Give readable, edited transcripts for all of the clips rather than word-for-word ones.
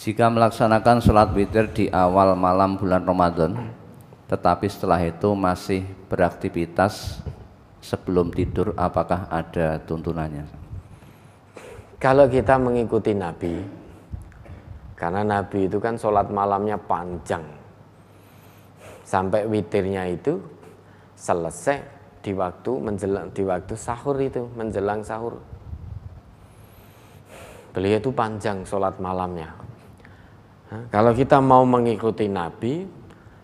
Jika melaksanakan sholat witir di awal malam bulan Ramadan, tetapi setelah itu masih beraktivitas sebelum tidur, apakah ada tuntunannya? Kalau kita mengikuti Nabi, karena Nabi itu kan sholat malamnya panjang, sampai witirnya itu selesai di waktu sahur itu, menjelang sahur. Beliau itu panjang sholat malamnya. Kalau kita mau mengikuti Nabi,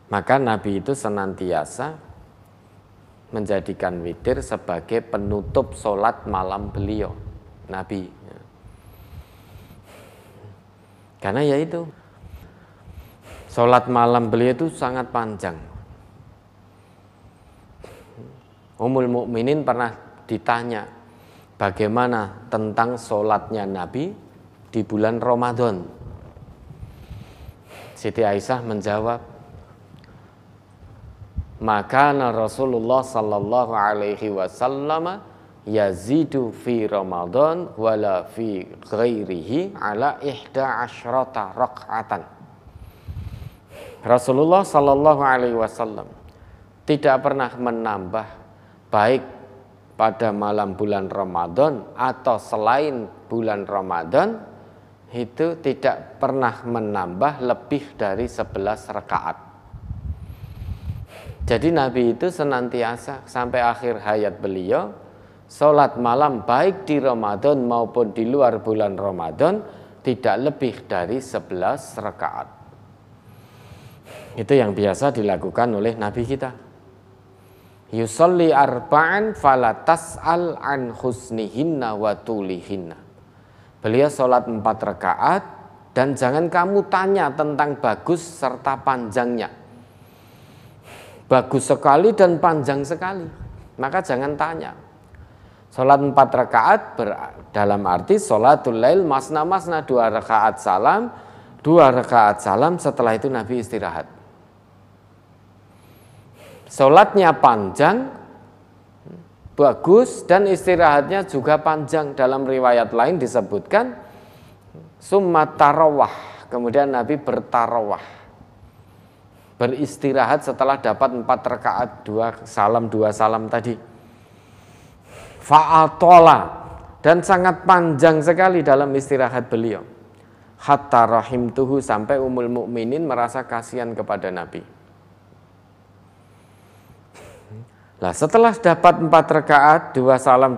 maka Nabi itu senantiasa menjadikan witir sebagai penutup sholat malam beliau, Nabi. Karena ya itu, sholat malam beliau itu sangat panjang. Ummul Mukminin pernah ditanya bagaimana tentang sholatnya Nabi di bulan Ramadan. Siti Aisyah menjawab, maka Rasulullah sallallahu alaihi wasallam yazidu fi Ramadan wala fi ghairihi ala 11 rak'atan. Rasulullah sallallahu alaihi wasallam tidak pernah menambah, baik pada malam bulan Ramadan atau selain bulan Ramadan, itu tidak pernah menambah lebih dari 11 rakaat. Jadi Nabi itu senantiasa sampai akhir hayat beliau, sholat malam baik di Ramadan maupun di luar bulan Ramadan tidak lebih dari 11 rakaat. Itu yang biasa dilakukan oleh Nabi kita. Yusolli arba'an fala tas'al an husnihinna wa tulihinna. Beliau sholat 4 rakaat dan jangan kamu tanya tentang bagus serta panjangnya. Bagus sekali dan panjang sekali, maka jangan tanya. Sholat 4 rakaat dalam arti sholatul lail masna-masna, 2 rakaat salam, 2 rakaat salam, setelah itu Nabi istirahat. Sholatnya panjang, bagus, dan istirahatnya juga panjang. Dalam riwayat lain disebutkan summa tarawah, kemudian Nabi bertarawah, beristirahat setelah dapat 4 rakaat 2 salam tadi. Fa'atola, dan sangat panjang sekali dalam istirahat beliau. Hatta rahimtuhu, sampai Ummul Mukminin merasa kasihan kepada Nabi. Nah, setelah dapat 4 rakaat 2 salam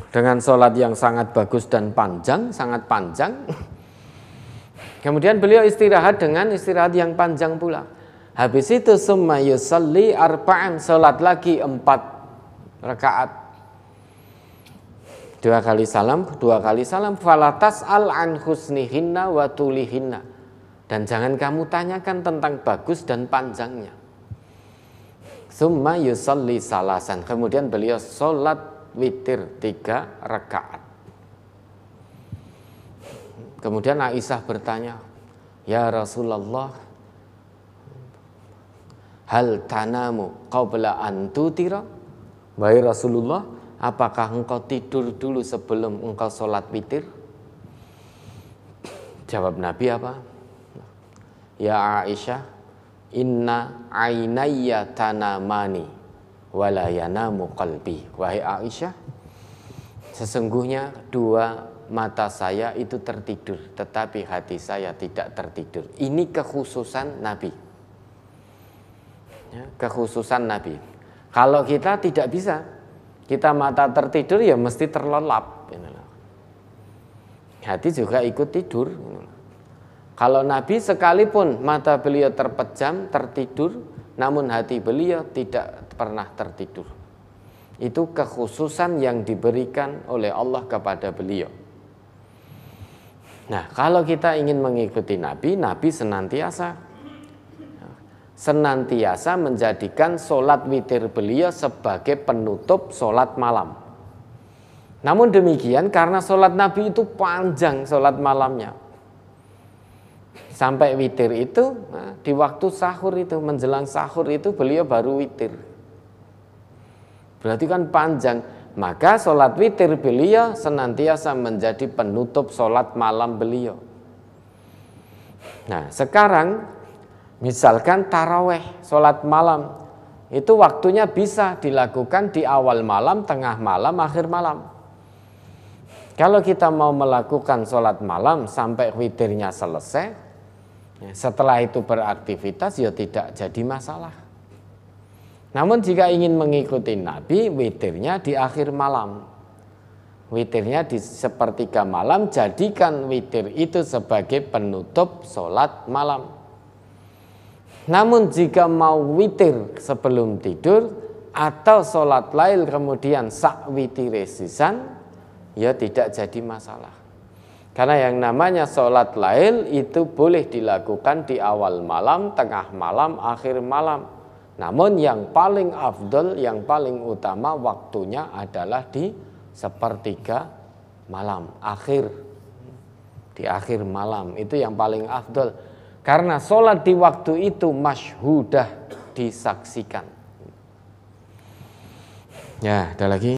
dengan sholat yang sangat bagus dan panjang, sangat panjang, kemudian beliau istirahat dengan istirahat yang panjang pula. Habis itu summa yusalli arba'an, sholat lagi 4 rakaat 2 kali salam, falatas al an husnihinna wa tulihinna, dan jangan kamu tanyakan tentang bagus dan panjangnya. Summa yusalli salasan, kemudian beliau sholat witir 3 rakaat. Kemudian Aisyah bertanya, ya Rasulullah, hal tanamu qabla an tutira? Wahai Rasulullah, apakah engkau tidur dulu sebelum engkau sholat witir? Jawab Nabi apa? Ya Aisyah, inna ainayya tanamani wala yanamu qalbi. Wahai Aisyah, sesungguhnya 2 mata saya itu tertidur, tetapi hati saya tidak tertidur. Ini kekhususan Nabi. Ya, kekhususan Nabi. Kalau kita tidak bisa, kita mata tertidur ya mesti terlelap. Hati juga ikut tidur. Kalau Nabi sekalipun mata beliau terpejam, tertidur, namun hati beliau tidak pernah tertidur. Itu kekhususan yang diberikan oleh Allah kepada beliau. Nah, kalau kita ingin mengikuti Nabi, Nabi senantiasa menjadikan sholat witir beliau sebagai penutup sholat malam. Namun demikian, karena sholat Nabi itu panjang sholat malamnya, sampai witir itu, di waktu sahur itu, menjelang sahur itu beliau baru witir. Berarti kan panjang. Maka sholat witir beliau senantiasa menjadi penutup sholat malam beliau. Nah, sekarang misalkan taraweh, sholat malam, itu waktunya bisa dilakukan di awal malam, tengah malam, akhir malam. Kalau kita mau melakukan sholat malam sampai witirnya selesai, setelah itu beraktivitas, ya tidak jadi masalah. Namun jika ingin mengikuti Nabi, witirnya di akhir malam. Witirnya di sepertiga malam, jadikan witir itu sebagai penutup sholat malam. Namun jika mau witir sebelum tidur atau sholat lail kemudian sak witire sisan, ya tidak jadi masalah. Karena yang namanya sholat lail itu boleh dilakukan di awal malam, tengah malam, akhir malam. Namun yang paling afdol, yang paling utama waktunya adalah di sepertiga malam, di akhir malam, itu yang paling afdol. Karena sholat di waktu itu masyhudah, disaksikan. Ya, ada lagi.